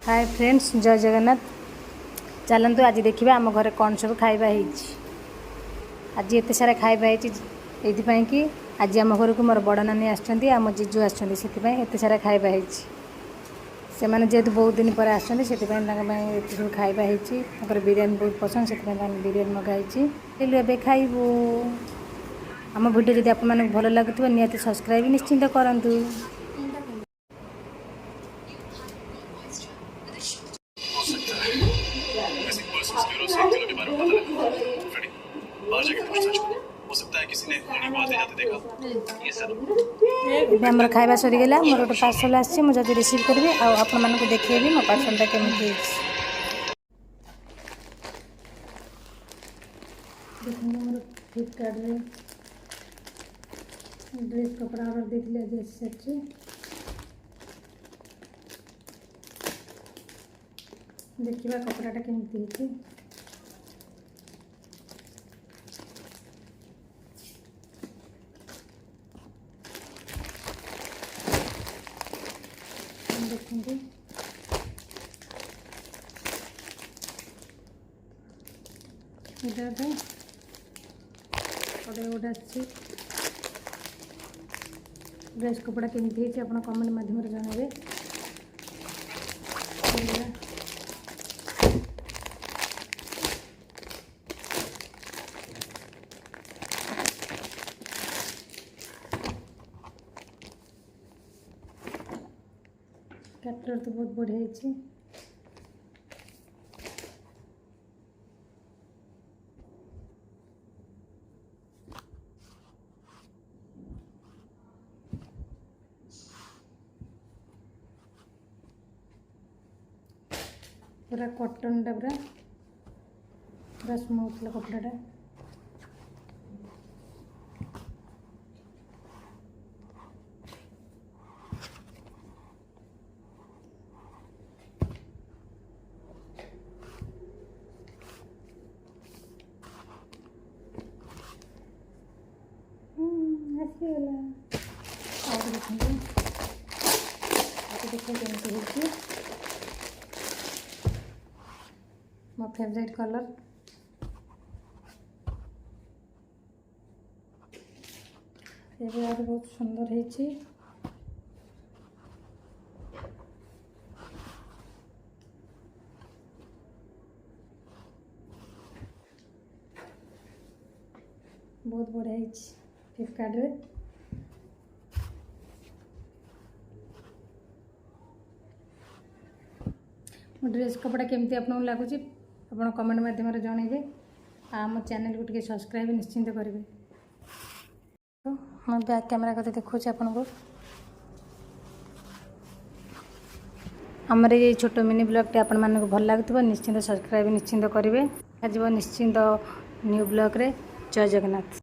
Hi friends, जय जगन्नाथ। चलतु आज देखा आम घर कौन सब खाଇବା आज एत सारा खाଇବା ये कि आज आम घर को मोर बड़ नानी आम जीजू आते सारा खाଇବା से जेहेतु बहुत दिन पर आते सब खाଇବା बिरयानी बहुत पसंद से बिरयानी मगाई ए खाइबू। आम वीडियो जब आप भल लगुव निहाती सब्सक्राइब निश्चिंत करूँ। आम खाଇବା सरीगला मोर गोटे पार्सल आसी मुझे रिसीव करी आपण मानक देखेबी मो पार्सलटा केमती मोर फ्लिपकार्ट ड्रेस कपड़ा ऑर्डर देती आज आसी देखा कपड़ाटा केमती देखते गोटे ड्रेस कपड़ा केमती आप कमेंट माध्यम जनइबे। कैटलर तो बहुत बढ़िया है। पूरा कॉटन टा पूरा स्मूथ कपड़ाटा आसगला और देखिए केमती मो फेवरेट कलर ये बहुत सुंदर है। बहुत बढ़िया है फ्लिपकार्ट रे। ड्रेस कपड़ा केमती आपको लगुच आप कमेंट माध्यम जनइबे। आम चैनल को टिके सब्सक्राइब निश्चिंत करेंगे। तो मैं बैक कैमरा को देखुच आपको आमर ये छोट मिनी ब्लॉगटे आपण मानक भल लगुव निश्चिंत सब्सक्राइब निश्चिंत करेंगे। आज निश्चिंत न्यू ब्लॉग रे। जय जगन्नाथ।